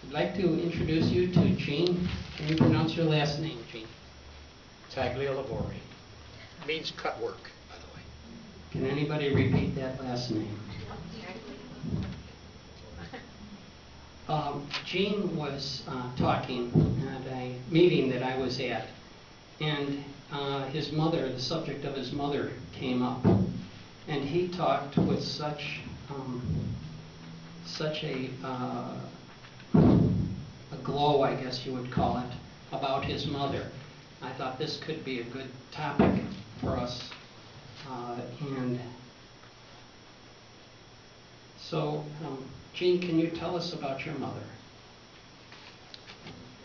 I'd like to introduce you to Jean. Can you pronounce your last name, Jean? Taglialavore. Means cut work, by the way. Can anybody repeat that last name? Jean was talking at a meeting that I was at, and his mother, the subject of his mother, came up, and he talked with such a glow, I guess you would call it, about his mother. I thought this could be a good topic for us, and so, Jean, can you tell us about your mother?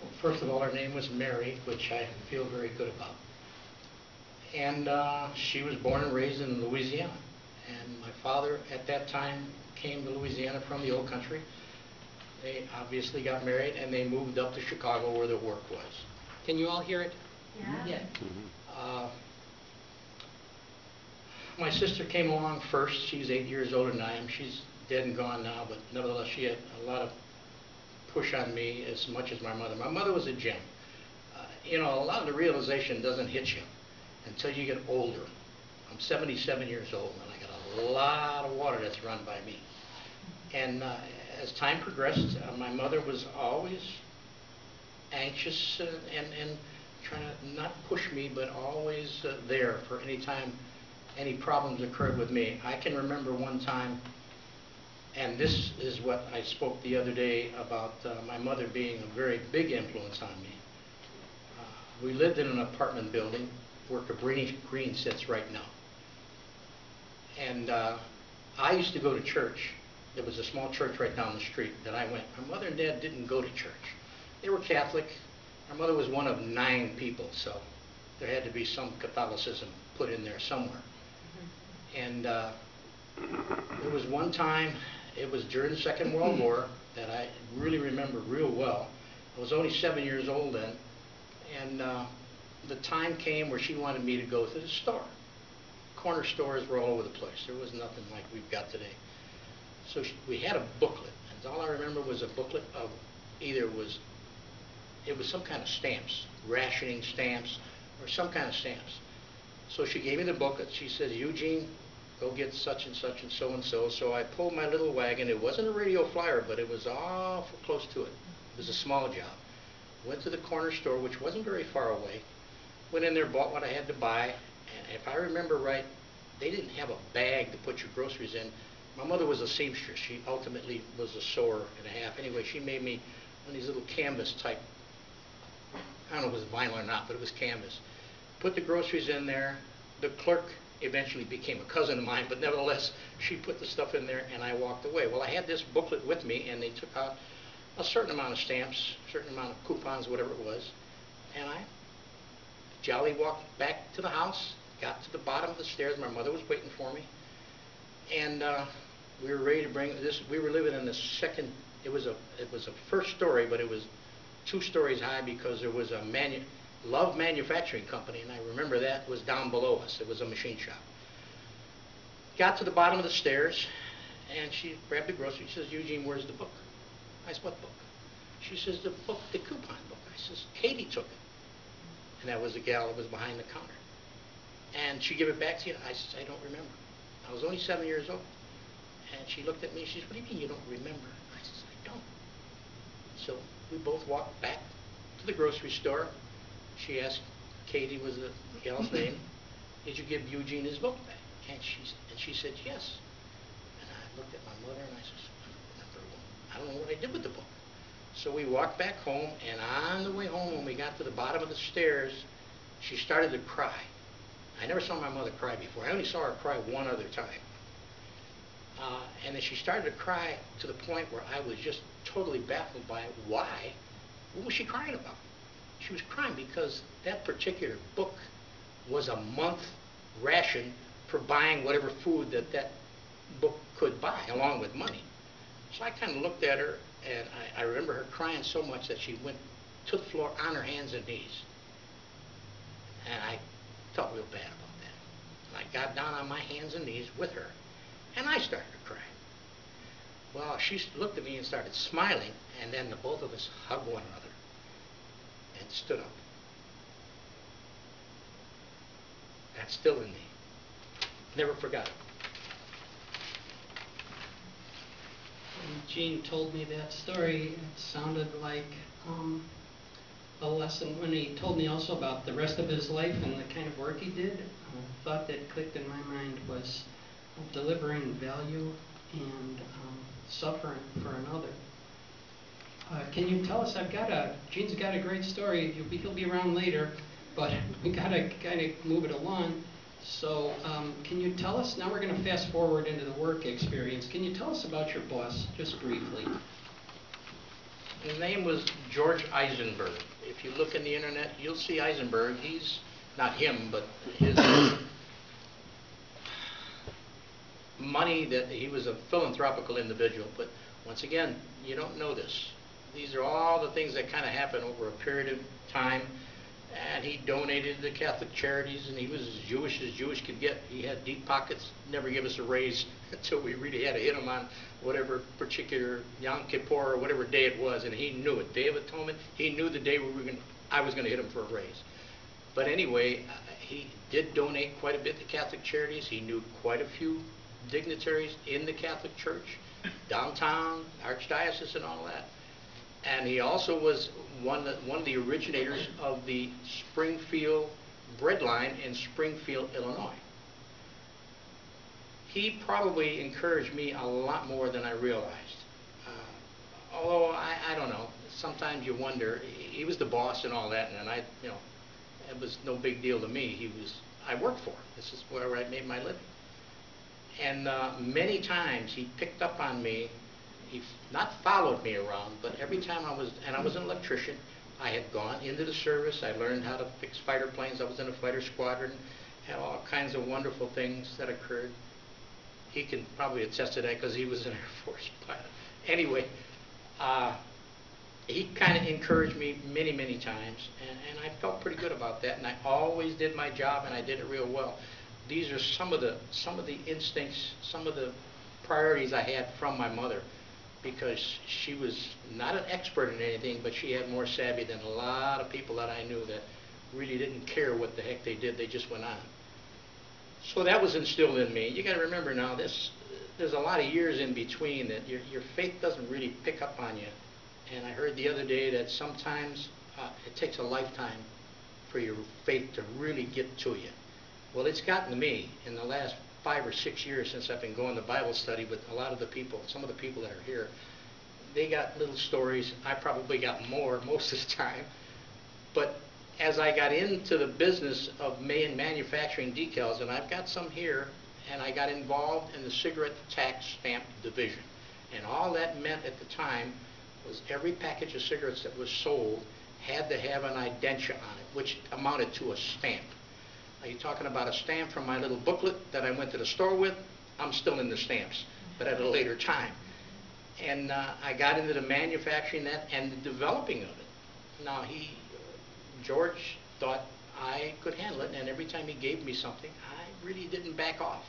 Well, first of all, her name was Mary, which I feel very good about. And she was born and raised in Louisiana. And my father, at that time, came to Louisiana from the old country. They obviously got married, and they moved up to Chicago where their work was. Can you all hear it? Yeah. My sister came along first. She's 8 years older than I am. She's dead and gone now, but nevertheless, she had a lot of push on me as much as my mother. My mother was a gem. You know, a lot of the realization doesn't hit you until you get older. I'm 77 years old, and I got a lot of water that's run by me. And as time progressed, my mother was always anxious and trying to not push me, but always there for any time any problems occurred with me. I can remember one time, and this is what I spoke the other day about my mother being a very big influence on me. We lived in an apartment building where Cabrini Green sits right now. And I used to go to church. There was a small church right down the street that I went. My mother and dad didn't go to church. They were Catholic. My mother was one of 9 people, so there had to be some Catholicism put in there somewhere. And there was one time, it was during the Second World War, that I really remember real well. I was only 7 years old then, and the time came where she wanted me to go to the store. Corner stores were all over the place. There was nothing like we've got today. So we had a booklet, and all I remember was a booklet of it was some kind of stamps, rationing stamps, or some kind of stamps. So she gave me the booklet. She says, Eugene, go get such and such and so and so. So I pulled my little wagon. It wasn't a radio flyer, but it was awful close to it. It was a small job. Went to the corner store, which wasn't very far away. Went in there, bought what I had to buy. And if I remember right, they didn't have a bag to put your groceries in. My mother was a seamstress. She ultimately was a sewer and a half. Anyway, she made me one of these little canvas type, I don't know if it was vinyl or not, but it was canvas. Put the groceries in there. The clerk eventually became a cousin of mine, but nevertheless, she put the stuff in there and I walked away. Well, I had this booklet with me, and they took out a certain amount of stamps, a certain amount of coupons, whatever it was, and I jolly walked back to the house, got to the bottom of the stairs. My mother was waiting for me, and we were ready to bring this. We were living in the second. It was a first story, but it was 2 stories high because there was a Love Manufacturing Company, and I remember that was down below us. It was a machine shop. Got to the bottom of the stairs, and she grabbed the grocery. She says, Eugene, where's the book? I said, what book? She says, the book, the coupon book. I says, Katie took it. And that was the gal that was behind the counter. And she gave it back to you. I says, I don't remember. I was only 7 years old. And she looked at me. She says, what do you mean you don't remember? I says, I don't. So we both walked back to the grocery store. She asked, Katie was the gal's name, did you give Eugene his book back? And she said, yes. And I looked at my mother and I said, I don't know what I did with the book. So we walked back home, and on the way home, when we got to the bottom of the stairs, she started to cry. I never saw my mother cry before. I only saw her cry one other time. And then she started to cry to the point where I was just totally baffled by it. Why? What was she crying about? She was crying because that particular book was a month ration for buying whatever food that book could buy, along with money. So I kind of looked at her, and I remember her crying so much that she went to the floor on her hands and knees. And I felt real bad about that. And I got down on my hands and knees with her, and I started to cry. Well, she looked at me and started smiling, and then the both of us hugged one another and stood up. That's still in me. Never forgot it. When Gene told me that story, it sounded like a lesson. When he told me also about the rest of his life and the kind of work he did, a thought that clicked in my mind was delivering value and suffering for another. Can you tell us, Gene's got a great story, he'll be around later, but we gotta kind of move it along. So can you tell us, now we're gonna fast forward into the work experience, can you tell us about your boss, just briefly? His name was George Eisenberg. If you look in the internet, you'll see Eisenberg. He's not him, but his money, that he was a philanthropical individual. But once again, you don't know this. These are all the things that kind of happen over a period of time. And he donated to Catholic charities, and he was as Jewish could get. He had deep pockets, never gave us a raise until we really had to hit him on whatever particular Yom Kippur or whatever day it was, and he knew it. Day of Atonement, he knew the day I was going to hit him for a raise. But anyway, he did donate quite a bit to Catholic charities. He knew quite a few dignitaries in the Catholic Church, downtown, archdiocese, and all that. And he also was one of the originators of the Springfield bread line in Springfield, Illinois. He probably encouraged me a lot more than I realized. Although I don't know, sometimes you wonder. He was the boss and all that, and it was no big deal to me. I worked for him. This is where I made my living. And many times he picked up on me. He not followed me around, but every time I was an electrician, I had gone into the service. I learned how to fix fighter planes. I was in a fighter squadron, had all kinds of wonderful things that occurred. He can probably attest to that because he was an Air Force pilot. Anyway, he kind of encouraged me many, many times, and I felt pretty good about that. And I always did my job, and I did it real well. These are some of the instincts, some of the priorities I had from my mother, because she was not an expert in anything, but she had more savvy than a lot of people that I knew that really didn't care what the heck they did. They just went on. So that was instilled in me. You got to remember now, there's a lot of years in between that your faith doesn't really pick up on you. And I heard the other day that sometimes it takes a lifetime for your faith to really get to you. Well, it's gotten to me in the last 5 or 6 years since I've been going to Bible study with a lot of the people. Some of the people that are here, they got little stories. I probably got more most of the time. But as I got into the business of manufacturing decals, and I've got some here, and I got involved in the cigarette tax stamp division. And all that meant at the time was every package of cigarettes that was sold had to have an indentia on it, which amounted to a stamp. Are you talking about a stamp from my little booklet that I went to the store with? I'm still in the stamps, but at a later time. And I got into the manufacturing that and the developing of it. Now George thought I could handle it, and every time he gave me something, I really didn't back off.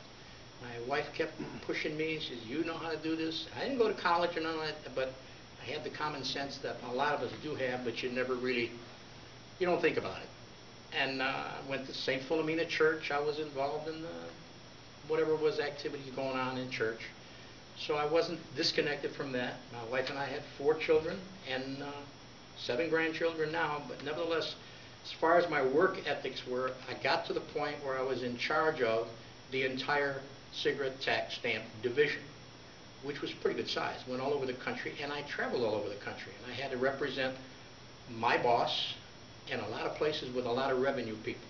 My wife kept pushing me. She says, "You know how to do this." I didn't go to college or none of that, but I had the common sense that a lot of us do have, but you don't think about it. And went to St. Philomena Church. I was involved in whatever was activities going on in church. So I wasn't disconnected from that. My wife and I had 4 children and 7 grandchildren now. But nevertheless, as far as my work ethics were, I got to the point where I was in charge of the entire cigarette tax stamp division, which was pretty good size. Went all over the country, and I traveled all over the country. And I had to represent my boss in a lot of places with a lot of revenue people.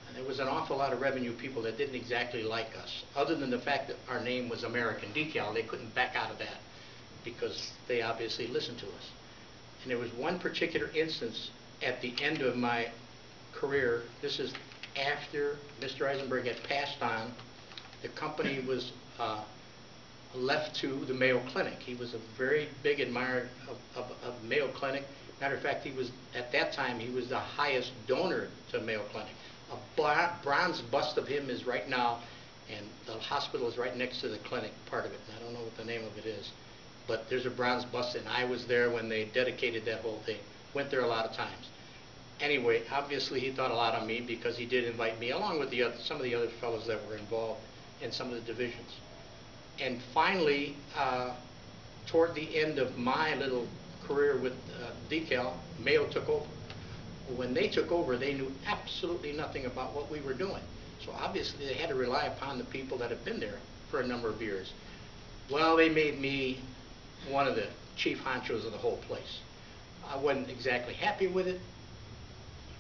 And there was an awful lot of revenue people that didn't exactly like us, other than the fact that our name was American Decal. They couldn't back out of that because they obviously listened to us. And there was one particular instance at the end of my career. This is after Mr. Eisenberg had passed on. The company was left to the Mayo Clinic. He was a very big admirer of Mayo Clinic. Matter of fact, at that time, he was the highest donor to Mayo Clinic. A bronze bust of him is right now And the hospital is right next to the clinic, part of it, and I don't know what the name of it is. But there's a bronze bust, and I was there when they dedicated that whole thing. Went there a lot of times. Anyway, obviously he thought a lot of me because he did invite me, along with some of the other fellows that were involved in some of the divisions. And finally, toward the end of my little career with Decal, Mayo took over. When they took over, they knew absolutely nothing about what we were doing. So obviously they had to rely upon the people that had been there for a number of years. Well, they made me one of the chief honchos of the whole place. I wasn't exactly happy with it,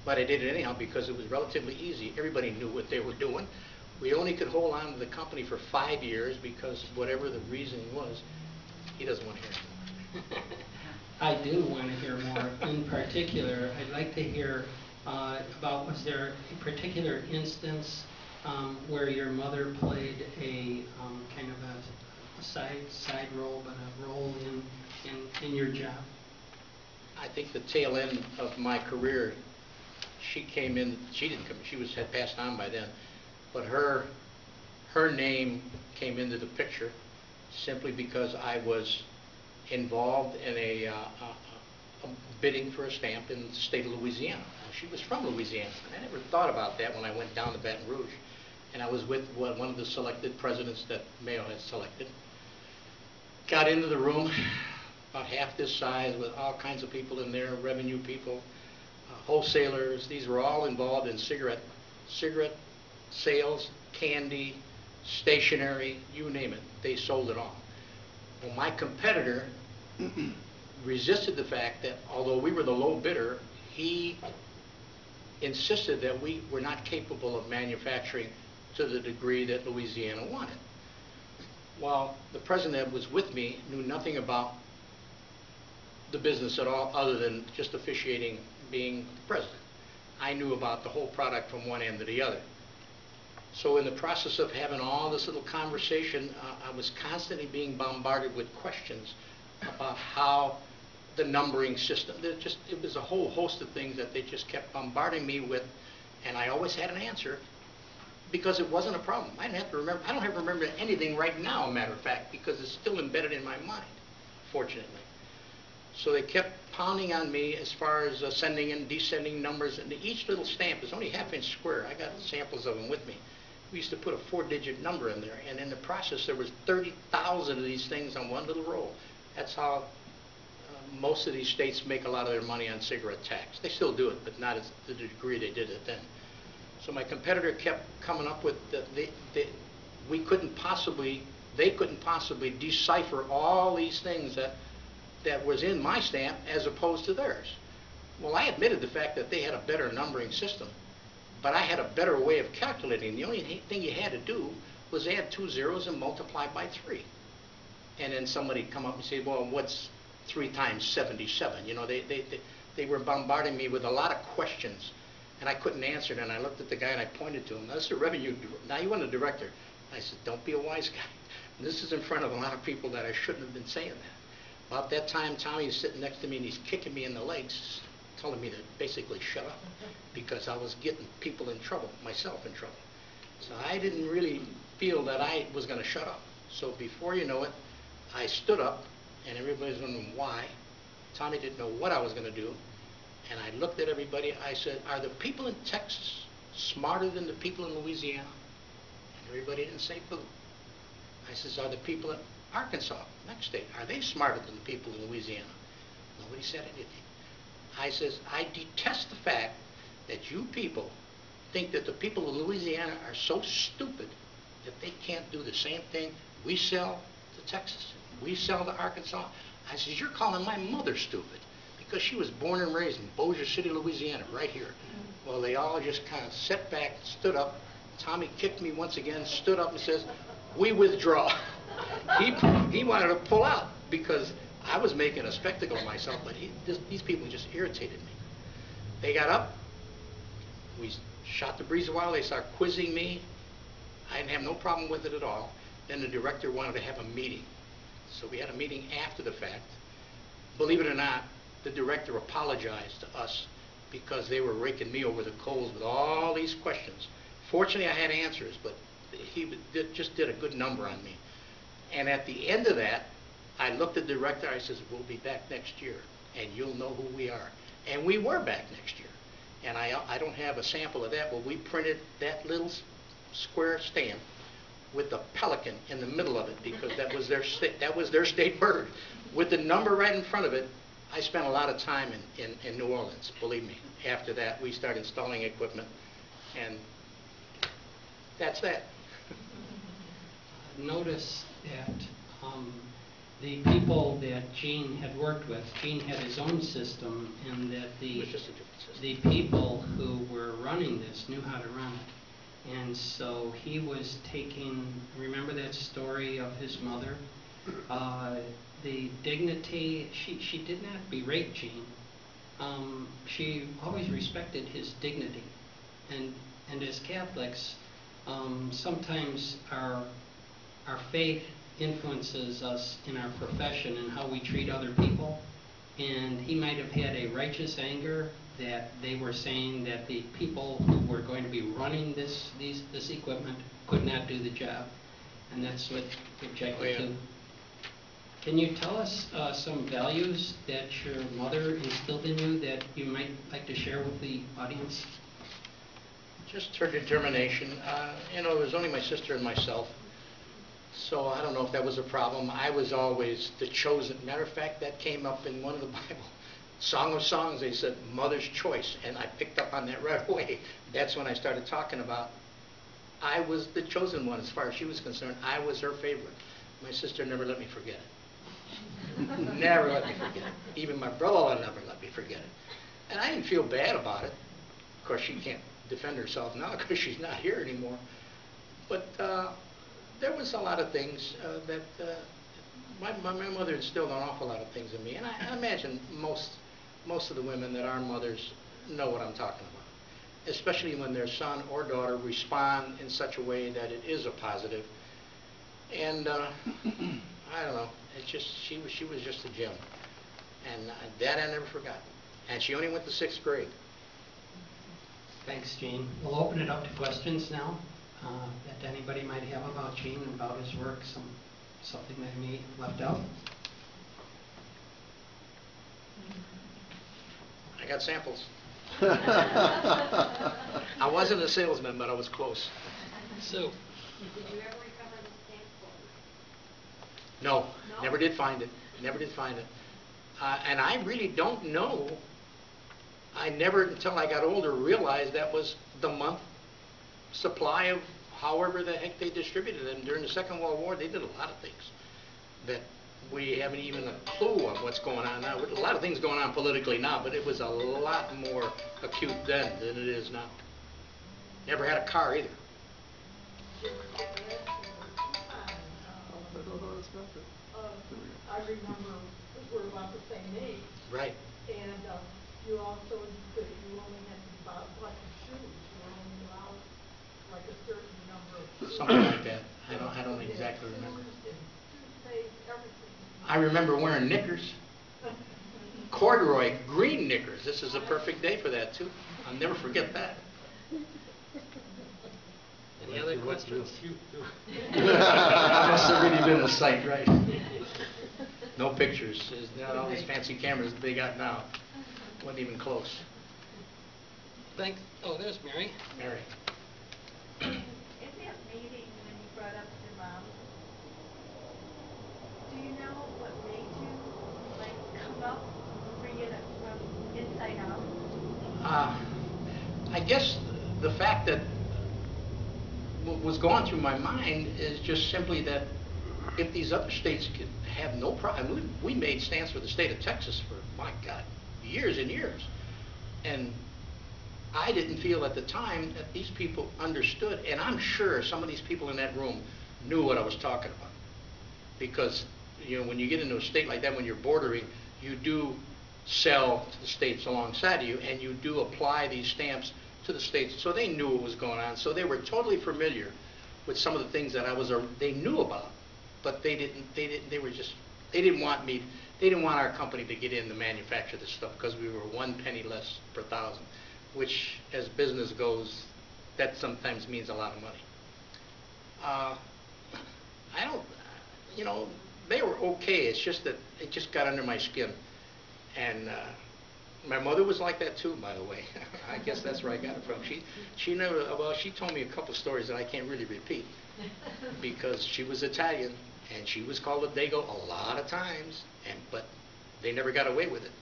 but I did it anyhow because it was relatively easy. Everybody knew what they were doing. We only could hold on to the company for 5 years because whatever the reason was, he doesn't want to hear it. I do want to hear more. In particular, I'd like to hear about, was there a particular instance where your mother played a kind of a side role, but a role in your job? I think the tail end of my career, she came in. She didn't come. She had passed on by then, but her name came into the picture simply because I was involved in a bidding for a stamp in the state of Louisiana. She was from Louisiana, and I never thought about that when I went down to Baton Rouge. And I was with one of the selected presidents that Mayo had selected. Got into the room, about half this size, with all kinds of people in there, revenue people, wholesalers. These were all involved in cigarette sales, candy, stationery, you name it. They sold it all. Well, my competitor resisted the fact that although we were the low bidder, he insisted that we were not capable of manufacturing to the degree that Louisiana wanted. Well, the president that was with me knew nothing about the business at all other than just officiating, being president. I knew about the whole product from one end to the other. So in the process of having all this little conversation, I was constantly being bombarded with questions about how the numbering system, it was a whole host of things that they just kept bombarding me with, and I always had an answer because it wasn't a problem. I didn't have to remember. I don't have to remember anything right now, matter of fact, because it's still embedded in my mind, fortunately. So they kept pounding on me as far as sending and descending numbers, and each little stamp is only half-inch square. I got samples of them with me. We used to put a 4-digit number in there, and in the process there was 30,000 of these things on one little roll. That's how most of these states make a lot of their money on cigarette tax. They still do it, but not as to the degree they did it then. So my competitor kept coming up with they couldn't possibly decipher all these things that was in my stamp as opposed to theirs. Well, I admitted the fact that they had a better numbering system, but I had a better way of calculating. The only thing you had to do was add 2 zeros and multiply by 3. And then somebody come up and say, well, what's 3 times 77? You know, they were bombarding me with a lot of questions, and I couldn't answer it. And I looked at the guy and I pointed to him. That's the revenue. Now you want a director. I said, don't be a wise guy. This is in front of a lot of people that I shouldn't have been saying that. About that time, Tommy's sitting next to me and he's kicking me in the legs, telling me to basically shut up because I was getting people in trouble, myself in trouble. So I didn't really feel that I was going to shut up. So before you know it, I stood up, and everybody's wondering why. Tommy didn't know what I was going to do. And I looked at everybody. I said, are the people in Texas smarter than the people in Louisiana? And everybody didn't say boo. I says, are the people in Arkansas, next state, are they smarter than the people in Louisiana? Nobody said anything. I says, I detest the fact that you people think that the people of Louisiana are so stupid that they can't do the same thing we sell to Texas, we sell to Arkansas. I says, you're calling my mother stupid because she was born and raised in Bossier City, Louisiana, right here. Well, they all just kind of sat back, stood up. Tommy kicked me once again, stood up and says, we withdraw. He wanted to pull out because I was making a spectacle of myself, but these people just irritated me. They got up. We shot the breeze a while. They started quizzing me. I didn't have no problem with it at all. Then the director wanted to have a meeting. So we had a meeting after the fact. Believe it or not, the director apologized to us because they were raking me over the coals with all these questions. Fortunately, I had answers, but just did a good number on me. And at the end of that, I looked at the director, I says, we'll be back next year, and you'll know who we are. And we were back next year. And I don't have a sample of that, but we printed that little square stamp with the pelican in the middle of it, because that was their state bird. With the number right in front of it. I spent a lot of time in New Orleans, believe me. After that, we started installing equipment, and that's that. Notice that the people that Gene had worked with, Gene had his own system, and that It was just a different system. the people who were running this knew how to run it. And so he was taking, remember that story of his mother? The dignity, she did not berate Gene. She always respected his dignity. And as Catholics, sometimes our faith influences us in our profession and how we treat other people. And he might have had a righteous anger that they were saying that the people who were going to be running this equipment could not do the job. And that's what he objected to. Can you tell us some values that your mother instilled in you that you might like to share with the audience? Just her determination. You know, it was only my sister and myself. So I don't know if that was a problem. I was always the chosen. Matter of fact, that came up in one of the Bible. Song of Songs, they said, Mother's Choice. And I picked up on that right away. That's when I started talking about I was the chosen one as far as she was concerned. I was her favorite. My sister never let me forget it. Never let me forget it. Even my brother-in-law never let me forget it. And I didn't feel bad about it. Of course, she can't defend herself now because she's not here anymore. But there was a lot of things that my mother instilled an awful lot of things in me. And I imagine most of the women that are mothers know what I'm talking about, especially when their son or daughter respond in such a way that it is a positive. And I don't know, it's just she was just a gem, and that I never forgot. And she only went to 6th grade. Thanks, Gene. We'll open it up to questions now that anybody might have about Gene and about his work, something that he left out. I got samples. I wasn't a salesman, but I was close. So, Did you ever recover the stamp folder? No, No? never did find it. Never did find it. And I really don't know. I never, until I got older, realized that was the month supply of however the heck they distributed them. During the Second World War, they did a lot of things that we haven't even a clue of what's going on now. A lot of things going on politically now, but it was a lot more acute then than it is now. Never had a car either. I remember, because we're about the same age, Right. and you also, you only had to buy like shoes, you were only allowed like a certain number of shoes. Something like that. I don't exactly remember. Toothpaste, everything. I remember wearing knickers. Corduroy, green knickers. This is a perfect day for that, too. I'll never forget that. any other questions? That must have really been the sight, right? No pictures. There's not all these fancy cameras that they got now. Wasn't even close. Thanks. Oh, there's Mary. Mary. In that meeting when you brought up your mom, do you know what made you like come up, bring it up from inside out? I guess the fact that what was going through my mind is just simply that if these other states could have no problem, we made stands for the state of Texas for, my God, years and years. And I didn't feel at the time that these people understood, and I'm sure some of these people in that room knew what I was talking about. Because, you know, when you get into a state like that, when you're bordering, you do sell to the states alongside of you, and you do apply these stamps to the states. So they knew what was going on. So they were totally familiar with some of the things that they knew about, but they didn't want our company to get in to manufacture this stuff because we were 1 penny less per thousand, which, as business goes, that sometimes means a lot of money. I don't, you know, they were okay. It's just that it just got under my skin. And my mother was like that too, by the way. I guess that's where I got it from. She never, well, she told me a couple stories that I can't really repeat because she was Italian and she was called a Dago a lot of times, but they never got away with it.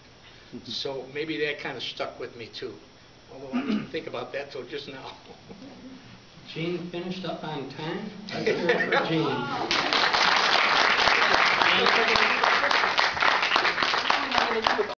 So maybe that kind of stuck with me too. Although I didn't think about that till just now. Gene finished up on time. Let's hear it for Gene.